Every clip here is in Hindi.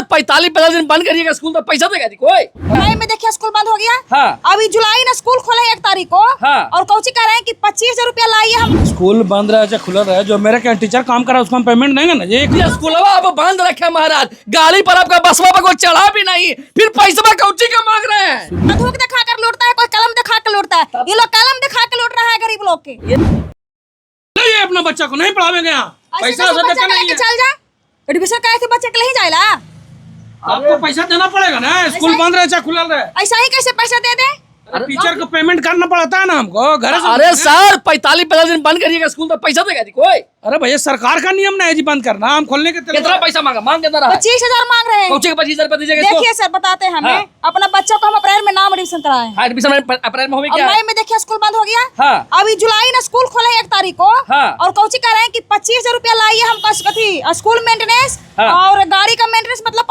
45 दिन बंद करिएगा स्कूल तो पैसा देगा जी कोई। मई में देखिए स्कूल बंद हो गया। हाँ। अभी जुलाई में स्कूल खोले 1 तारीख को। हाँ। और कौची कह रहे हैं कि 25,000 रुपया लाइए हम। स्कूल बंद रहे चाहे खुला रहे, जो मेरे क्या टीचर काम कर रहा है उसको हम पेमेंट देंगे ना। ये स्कूल आप बंद रखे महाराज, गाड़ी पर आपका बसवा पर कोई चढ़ा भी नहीं, फिर पैसा कौची का मांग रहे हैं। बंदूक दिखा कर लूटता है, कोई कलम दिखा कर लूटता है। ये लोग कलम दिखा के लूट रहा है गरीब लोग के। नहीं, अपना बच्चा को नहीं पढ़ावेंगे यहाँ, पैसा नहीं है। चल जा एडमिशन कराए थे बच्चे के ले ही जाएला। आपको पैसा देना पड़ेगा ना, स्कूल बंद रहे चाहे खुला रहे। ऐसा ही कैसे पैसा दे दे? टीचर को पेमेंट करना पड़ता है ना हमको घर से। अरे सर 45 दिन बंद करिएगा स्कूल तो पैसा देगा जी कोई। अरे भैया सरकार का नियम नहीं है जी बंद करना, हम खोलने के कितना पैसा मांगा, मांग कितना रहा? 25,000 मांग रहे हैं। 25,000 रुपया दीजिएगा इसको। देखिए सर बताते हैं हमें। हाँ। अपना बच्चा को हम अप्रैल में नाम एडमिशन कराए हैं। हाँ, एडमिशन अप्रैल में हो गया। मई में देखिए स्कूल बंद हो गया। हाँ। अभी जुलाई में स्कूल खोले 1 तारीख को। हाँ। और कौची कह रहे हैं कि 25,000 रुपया लाइए हम कथी स्कूल मेंटेनेंस। हाँ। और गाड़ी का मेंटेनेंस, मतलब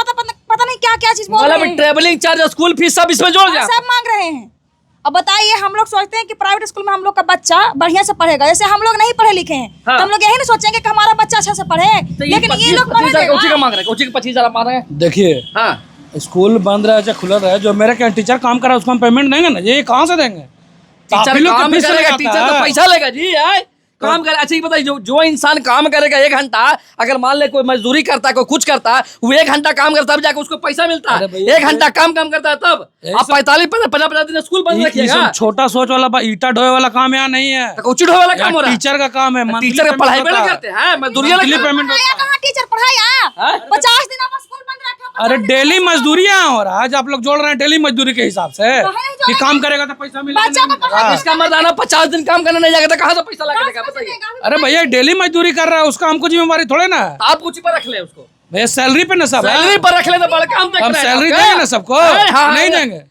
पता नहीं क्या क्या चीज बोल रहे हैं। ट्रेवलिंग चार्ज, स्कूल फीस सब इसमें जोड़ दिया। सब मांग रहे हैं। अब बताइए, हम लोग सोचते हैं कि प्राइवेट स्कूल में हम लोग का बच्चा बढ़िया से पढ़ेगा। जैसे हम लोग नहीं पढ़े लिखे हैं हाँ। तो हम लोग यही ना सोचेंगे कि हमारा बच्चा अच्छा से पढ़े। लेकिन ये लोग कौची का मांग रहे हैं, कौची का 25,000 मांग रहे हैं। देखिए हाँ, स्कूल बंद रहे चाहे खुला रहे, जो मेरे क्या टीचर काम कर रहा है उसको हम पेमेंट देंगे ना। ये कहाँ से देंगे? टीचर आप ही लोग काम तो फीस करेगा, लगाता टीचर तो है। पैसा लेगा जी। आए काम करे। अच्छा ये बताइए, जो इंसान काम करेगा 1 घंटा, अगर मान ले कोई मजदूरी करता है, कोई कुछ करता है, वो 1 घंटा काम करता है जाके उसको पैसा मिलता है। 1 घंटा काम करता है तब आप 45-50 दिन स्कूल बंद रखिएगा। छोटा सोच वाला ईटा ढोए वाला काम यहाँ नहीं है, कुछ ढोए वाला काम हो रहा है। टीचर का काम है। टीचर का पढ़ाई भी नहीं करते हैं, मजदूरी पेमेंट होता है। कहाँ टीचर पढ़ाया? हाँ? 50 दिन अब स्कूल बंद रखा। अरे डेली मजदूरी यहाँ हो रहा है, आज आप लोग जोड़ रहे हैं डेली मजदूरी के हिसाब से कि काम करेगा तो पैसा बच्चा को मिलेगा। पढ़ा- इसका मर्दाना 50 दिन काम करने नहीं जाएगा तो कहाँ से पैसा लगा देगा बताइए। अरे भैया डेली मजदूरी कर रहा है, उसका हमको जिम्मेवारी थोड़े ना है। आप कुछ पर रख ले उसको, भैया सैलरी पे ना सब है। सैलरी पर रख ले तो बड़ा काम देख अब रहे हैं सैलरी आपके। देंगे ना सबको, हाँ, नहीं देंगे।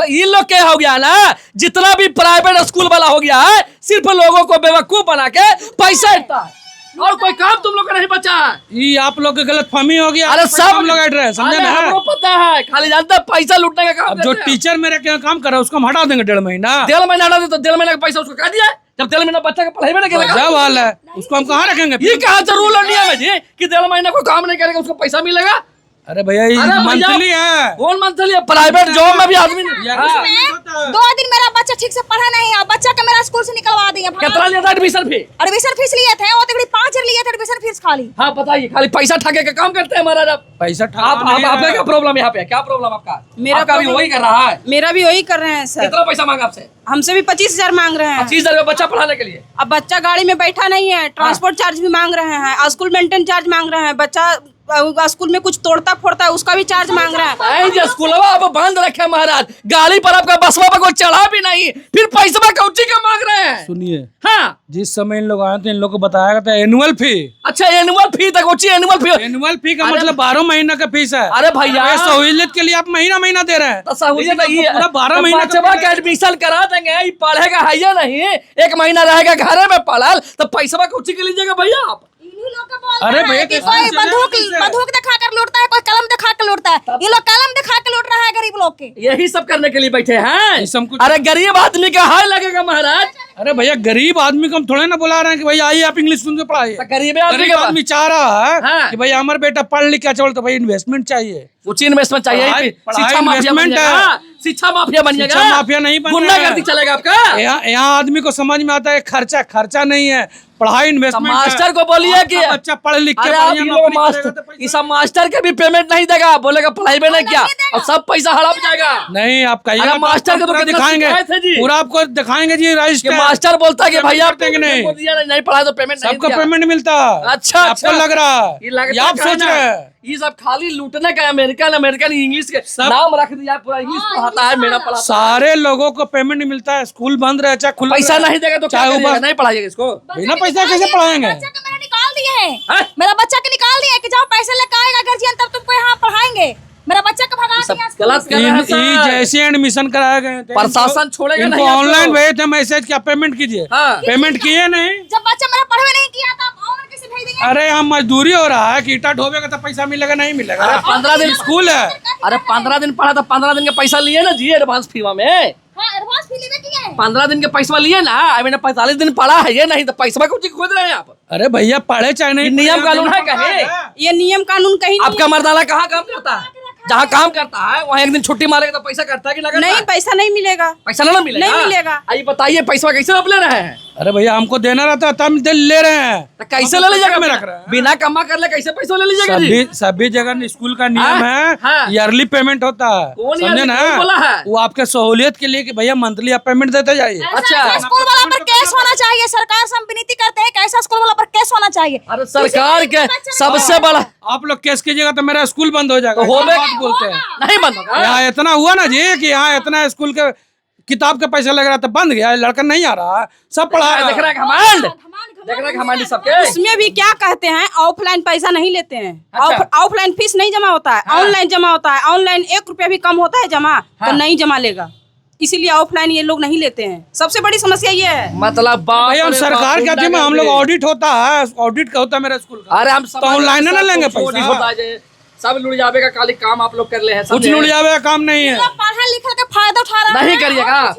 ये लोग क्या हो गया ना, जितना भी प्राइवेट स्कूल वाला हो गया है, सिर्फ लोगों को बेवकूफ बना के पैसा देता है और कोई काम तुम लोग का नहीं बचा है। ये आप लोग की गलत फहमी हो गया। अरे सब हम लोग ऐड रहे हैं, समझे ना? हमको पता है, खाली जानते हैं पैसा लूटने का काम अब जो करते हैं। टीचर मेरे क्या काम कर रहा है उसको हम हटा देंगे 1.5 महीना। 1.5 महीना हटा दे तो 1.5 महीना का पैसा उसको काट दिया। जब 1.5 महीना बच्चा का पढ़ाई में नहीं क्या हाल है, उसको हम कहाँ रखेंगे? ये कहा था रूल और नियम है जी कि 1.5 महीना कोई काम नहीं करेगा उसको पैसा मिलेगा। अरे भैया ये अरे भैया, मंथली है। कौन मंथली है? प्राइवेट जॉब में भी आदमी यार, हाँ। उसमें 2 दिन मेरा बच्चा ठीक से पढ़ा नहीं है, बच्चा का मेरा स्कूल से निकलवा दिए। कितना लिया था एडमिशन फी? एडमिशन फीस लिए थे, वो तो 5,000 लिए थे एडमिशन फीस खाली। हाँ बताइए, खाली पैसा ठगे का काम करते हैं महाराज आप। पैसा आप आपका क्या प्रॉब्लम यहाँ पे? क्या प्रॉब्लम आपका? मेरा आपका भी problem- वही कर रहा है। मेरा भी वही कर रहे हैं सर। कितना पैसा मांगा आपसे? हमसे भी 25,000 मांग रहे हैं। 25,000 रुपया बच्चा पढ़ाने के लिए। अब बच्चा गाड़ी में बैठा नहीं है, ट्रांसपोर्ट चार्ज भी मांग रहे हैं, स्कूल मेंटेन चार्ज मांग रहे हैं। बच्चा स्कूल में कुछ तोड़ता फोड़ता है उसका भी चार्ज मांग रहे हैं। नहीं जी, स्कूलवा आप बंद रखे महाराज, गाड़ी पर आपका बसवा पर कोई चढ़ा भी नहीं, फिर पैसा कौची का मांग रहे हैं? सुनिए, हाँ जिस समय इन लोग आए थे इन लोग को बताया गया था एनुअल फी। अच्छा, एनुअल फी तक कौची एनुअल फी? एनुअल फी का मतलब 12 महीना का फीस है। अरे भैया, ये सहूलियत के लिए आप महीना महीना दे रहे हैं। तो सहूलियत लेकिन ये पूरा 12 महीना का बच्चा का एडमिशन करा देंगे, ये पढ़ेगा है या नहीं, 1 महीना रहेगा घरे में पढ़ल तो पैसा कौची के लीजिएगा भैया आप? अरे भैया, कि कोई बंदूक दिखा कर लूटता है, कोई कलम दिखा कर लूटता है। ये लोग कलम दिखा के लूट रहा है गरीब लोग के। यही सब करने के लिए बैठे हैं। ये सब कुछ- अरे गरीब आदमी का हाय लगेगा महाराज। अरे भैया गरीब आदमी को हम थोड़े ना बुला रहे हैं कि भाई आइए आप इंग्लिश सुन के पढ़ाइए। तो गरीब आदमी गरीब के आदमी चाह रहा है हाँ। कि भाई हमारा बेटा पढ़ लिख के चल, तो भाई इन्वेस्टमेंट चाहिए। कुछ इन्वेस्टमेंट चाहिए, पढ़ाई- शिक्षा माफिया बन investment जाएगा। है। शिक्षा माफिया बन जाएगा, शिक्षा माफिया नहीं बन गुंडागर्दी चलेगा आपका। यहाँ आदमी को समझ में आता है खर्चा नहीं है, पढ़ाई तो इन्वेस्टमेंट है। मास्टर को बोलिए कि आपका बच्चा पढ़ लिख के अरे आप बढ़िया ये नौकरी लोग करेगा तो मास्टर, पैसा- ये सब मास्टर के भी पेमेंट नहीं देगा, बोलेगा पढ़ाई में नहीं किया और सब पैसा हड़प जाएगा। नहीं आप कहिए, अरे मास्टर आपको को पूरा कितना दिखाएंगे, शिकायत है जी। पूरा आपको दिखाएंगे जी कि रजिस्टर। मास्टर बोलता है कि भैया करते कि नहीं? नहीं पढ़ाया तो पेमेंट नहीं सबको दिया। पेमेंट मिलता। अच्छा, आपको अच्छा। लग रहा है, ये लगता ये आप है सोच ना, रहे हैं। ये सब खाली लूटने का। अमेरिकन इंग्लिश के सब- नाम रख दिया, पूरा इंग्लिश पढ़ाता है, मेरा पढ़ाता है। सारे लोगों को पेमेंट मिलता है, स्कूल बंद रहे चाहे खुला पैसा रहे। नहीं देगा तो क्या चाहे करिएगा? ऊपर नहीं पढ़ाइएगा इसको। बिना पैसा कैसे पढ़ाएंगे? बच्चा का मैंने निकाल दिए हैं। हैं? मेरा बच्चा के निकाल दिए कि जाओ पैसे लेकर आएगा गार्जियन, तब तुमको यहाँ पढ़ाएंगे। मेरा बच्चा को भगा सब दिया। गलत कर रहे हैं ये सर। जैसे एडमिशन कराए गए थे, प्रशासन छोड़ेगा इनको नहीं आपको। ऑनलाइन भेजे थे मैसेज, क्या पेमेंट कीजिए? हाँ। पेमेंट किए नहीं। जब बच्चा मेरा पढ़वे नहीं किया तो आप ऑनलाइन कैसे भेज देंगे? अरे हम मजदूरी हो रहा है कि ईटा ढोबेगा तो पैसा मिलेगा नहीं मिलेगा? अरे 15 दिन स्कूल है। अरे 15 दिन पढ़ा तो 15 दिन के पैसा लिए ना जी एडवांस फीवा में। हाँ, एडवांस फी लेवे किए हैं। 15 दिन के पैसा लिए ना। अभी मैंने 45 दिन पढ़ा है ये नहीं तो पैसा कुछ खोद रहे हैं आप। अरे भैया पढ़े चाहे नहीं, ये नियम कानून है पढ़े, कहे? ये नियम कानून कहीं नहीं आपका मर्दाना कहाँ काम करता है? जहाँ काम करता है वहाँ एक दिन छुट्टी मारेगा तो पैसा कटता है कि लगता नहीं, है? पैसा नहीं मिलेगा। पैसा ना मिलेगा, नहीं मिलेगा। आइए बताइए पैसा कैसे आप ले रहे हैं? अरे भैया हमको देना रहता है तब ले रहे हैं। तो कैसे ले लीजिएगा? में रख रहे हैं। बिना कमा कर ले कैसे पैसा ले लीजिएगा जी? सभी जगह स्कूल का नियम हाँ। है, ईयरली पेमेंट होता है, कौन समझे yearly? ना? कौन बोला है? वो आपके सहूलियत के लिए कि भैया मंथली आप पेमेंट देते जाइए। अच्छा। ऐसा स्कूल वाला पर केस होना चाहिए। सरकार से हम विनती करते हैं कि ऐसा स्कूल वाला पर केस होना चाहिए। अरे सरकार के सबसे बड़ा आप लोग केस कीजिएगा तो मेरा स्कूल बंद हो जाएगा। तो होगा। क्या बात बोलते हैं? नहीं बंद होगा। यहाँ इतना हुआ ना जी कि यहाँ इतना स्कूल के किताब का पैसा लग रहा था, बंद गया, लड़का नहीं आ रहा, सब पढ़ा देख रहा है घमंड, देख रहा है घमंड सबके। उसमें भी क्या कहते हैं, ऑफलाइन पैसा नहीं लेते हैं। अच्छा। ऑफलाइन फीस नहीं जमा होता है, ऑनलाइन जमा होता है। ऑनलाइन 1 रुपया भी कम होता है जमा, तो नहीं जमा लेगा, इसीलिए ऑफलाइन ये लोग नहीं लेते हैं। सबसे बड़ी समस्या ये है। मतलब भैया हम सरकार क्या चीज में हम लोग ऑडिट होता है, ऑडिट का होता है मेरा स्कूल का। अरे हम तो ऑनलाइन ना लेंगे पैसा, सब लुट जाएगा, खाली काम आप लोग कर ले हैं, कुछ लुट जावे काम नहीं है। पढ़ा लिखा के फायदा उठा रहा है। नहीं करिएगा।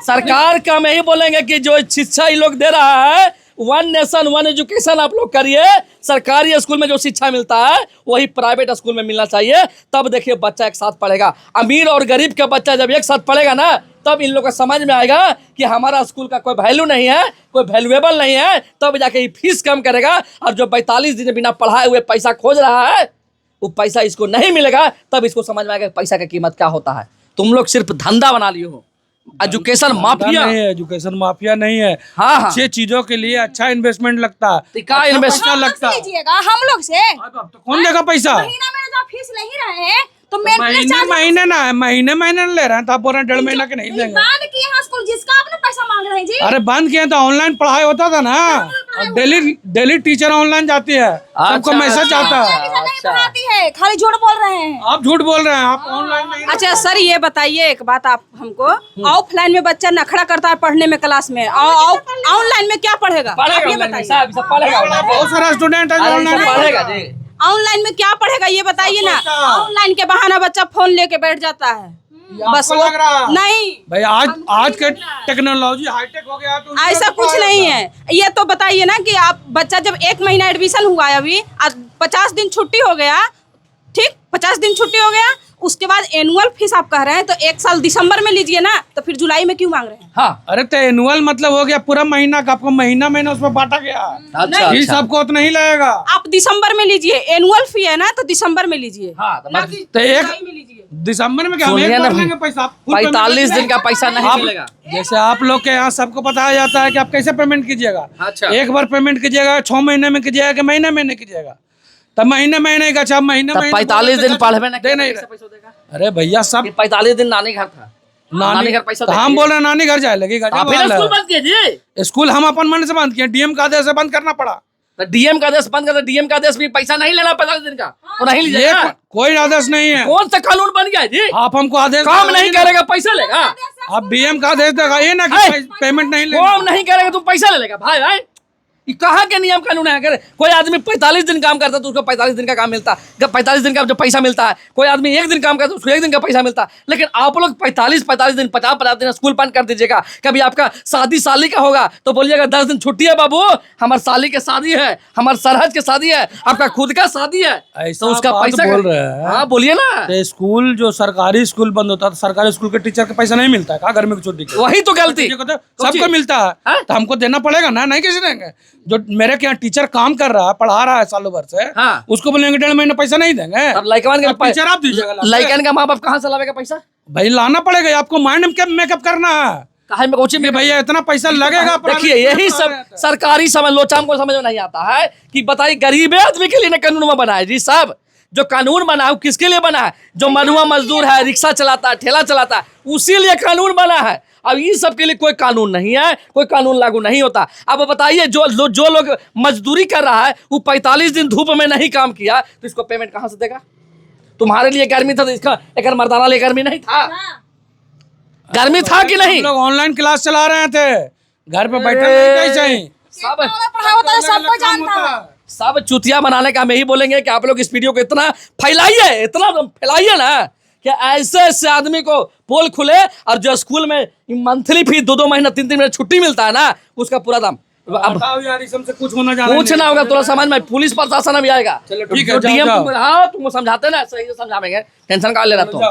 सरकार का हम यही बोलेंगे कि जो शिक्षा ये लोग दे रहा है, 1 नेशन 1 एजुकेशन आप लोग करिए। सरकारी स्कूल में जो शिक्षा मिलता है वही प्राइवेट स्कूल में मिलना चाहिए। तब देखिए बच्चा एक साथ पढ़ेगा। अमीर और गरीब का बच्चा जब एक साथ पढ़ेगा ना, तब इन लोग को समझ में आएगा कि हमारा स्कूल का कोई वैल्यू नहीं है, कोई वैल्यूएबल नहीं है। तब जाके ये फीस कम करेगा। और जो 42 दिन बिना पढ़ाए हुए पैसा खोज रहा है, वो पैसा इसको नहीं मिलेगा। तब इसको समझ में आएगा पैसा की कीमत क्या होता है। तुम लोग सिर्फ धंधा बना लिए हो, एजुकेशन माफिया नहीं है, एजुकेशन माफिया नहीं है। हाँ, हाँ। अच्छी चीजों के लिए अच्छा इन्वेस्टमेंट लगता है, तो क्या अच्छा इन्वेस्ट पैसा लगता है। लीजिएगा हम लोग से। अब तो कौन देगा पैसा? महीना में जो फीस नहीं रहे हैं तो मेंटेनेंस महीने चार्ज महीने ना है, महीने ले रहे हैं, तो आप बोल रहे हैं 1.5 महीना के नहीं देंगे। बंद किए हैं स्कूल जिसका आपने पैसा मांग रहे हैं जी। अरे बंद किए तो ऑनलाइन पढ़ाई होता था ना, डेली टीचर ऑनलाइन जाती है, सबको मैसेज आता है। नहीं पढ़ाती है, खाली झूठ बोल रहे हैं। आप झूठ बोल रहे हैं, आप ऑनलाइन नहीं। अच्छा सर, ये बताइए एक बात आप हमको, ऑफलाइन में बच्चा नखरा करता है पढ़ने में क्लास में, ऑनलाइन में क्या पढ़ेगा? आप ये बताइए। बहुत सारा स्टूडेंट है जो ऑनलाइन पढ़ेगा जी। ऑनलाइन में क्या पढ़ेगा ये बताइए ना। ऑनलाइन के बहाना बच्चा फोन लेके बैठ जाता है, बस आपको लग रहा है? नहीं भाई आज के टेक्नोलॉजी हाईटेक हो गया तो ऐसा कुछ नहीं है। ये तो बताइए ना कि आप बच्चा जब 1 महीना एडमिशन हुआ है, अभी 50 दिन छुट्टी हो गया, ठीक 50 दिन छुट्टी हो गया, उसके बाद एनुअल फीस आप कह रहे हैं तो 1 साल दिसंबर में लीजिए ना, तो फिर जुलाई में क्यों मांग रहे हैं? हाँ। अरे तो एनुअल मतलब हो गया पूरा महीना का, आपको महीना उसमें बांटा गया। अच्छा, फीस आपको उतना ही लगेगा। आप दिसंबर में लीजिए, एनुअल फी है ना, तो दिसंबर में लीजिए। हाँ, ना कि तो एक जुलाई में लीजिए। दिसंबर में क्या हम एक सुनिए ना बार भाई, लेंगे पैसा? full 45 payment दिन का पैसा नहीं आप- मिलेगा। जैसे आप लोग के यहाँ सबको बताया जाता है कि आप कैसे पेमेंट कीजिएगा। अच्छा। एक बार पेमेंट कीजिएगा, 6 महीने में कीजिएगा कि महीने कीजिएगा, तब महीने का। अच्छा महीने 45 दिन पढ़वे ना दे नहीं कैसे रहे। पैसा देगा? अरे भैया सब 45 दिन नानी घर था, नानी घर पैसा तो हम बोल रहे हैं नानी घर जाए लगी। आप फिर स्कूल बंद कीजिए। स्कूल हम अपन मन से बंद किए, डीएम का आदेश से बंद करना पड़ा। तो डीएम का आदेश बंद कर, डीएम का आदेश भी पैसा नहीं लेना 45 दिन का, तो नहीं ये लीजिएगा। कोई आदेश नहीं है। कौन सा कानून बन गया है जी? आप हमको आदेश काम नहीं करेगा पैसा लेगा, आप डीएम का आदेश देगा, ये ना कि पेमेंट नहीं लेगा। काम नहीं करेगा तो पैसा ले लेगा। भाई भाई ये कहाँ के नियम कानून है? अगर कोई आदमी 45 दिन काम करता है तो उसको 45 दिन का काम मिलता है, 45 दिन का जो पैसा मिलता है। कोई आदमी 1 दिन काम करता है उसको 1 दिन का पैसा मिलता है। लेकिन आप लोग 45 दिन 50 दिन स्कूल बंद कर दीजिएगा। कभी आपका शादी साली का होगा तो बोलिएगा 10 दिन छुट्टी है बाबू, हमारे साली की शादी है, हमारे सरहद की शादी है, आपका खुद का शादी है, ऐसा तो उसका बात पैसा बोल रहे हैं। हाँ बोलिए ना। तो स्कूल जो सरकारी स्कूल बंद होता है तो सरकारी स्कूल के टीचर का पैसा नहीं मिलता है कहा गर्मी की छुट्टी के? वही तो गलती टीचर को तो सबको मिलता है, हाँ? तो हमको देना पड़ेगा ना, नहीं कैसे देंगे? जो मेरे के यहाँ टीचर काम कर रहा है, पढ़ा रहा है सालों भर से, हाँ। उसको बोलेंगे 1.5 महीने पैसा नहीं देंगे। अब लड़कन अब टीचर आप दीजिएगा लाके। लड़कन का माँ बाप कहाँ से लावेगा पैसा? भाई लाना पड़ेगा, आपको माइंड मेकअप करना है कहा में कोचिंग कि भैया इतना पैसा लगेगा। देखिए यही सब सरकारी समझ लोचाम को समझ में नहीं आता है कि बताइए गरीब आदमी के लिए ना कानून में बना है जी साहब। जो कानून बना है वो किसके लिए बना है? जो मनुआ मजदूर है, रिक्शा चलाता है, ठेला चलाता है, उसी लिए कानून बना है। अब इन सब के लिए कोई कानून नहीं है, कोई कानून लागू नहीं होता। अब बताइए जो लोग मजदूरी कर रहा है वो 45 दिन धूप में नहीं काम किया तो इसको पेमेंट कहाँ से देगा? तुम्हारे लिए गर्मी था तो इसका एक मर्दाना लिए गर्मी नहीं था? गर्मी था कि नहीं? लोग ऑनलाइन क्लास चला रहे थे, घर पे बैठे नहीं कैसे ही। सब पढ़ा होता है, सबको जानता है। सब चुतिया बनाने का हम यही बोलेंगे कि आप लोग इस वीडियो को इतना फैलाइए, इतना फैलाइए ना कि ऐसे ऐसे आदमी को पोल खुले। और जो स्कूल में मंथली फी 2-2 महीना 3-3 महीना छुट्टी मिलता है ना, उसका पूरा दाम अब बताओ यार, इस हमसे कुछ होना जाना कुछ ना होगा, थोड़ा समझ में, पुलिस प्रशासन अभी आएगा। चलो ठीक है, जो जाओ, DM जाओ। हाँ तुमको समझाते ना, सही से समझाएंगे, टेंशन का ले रहा तुम।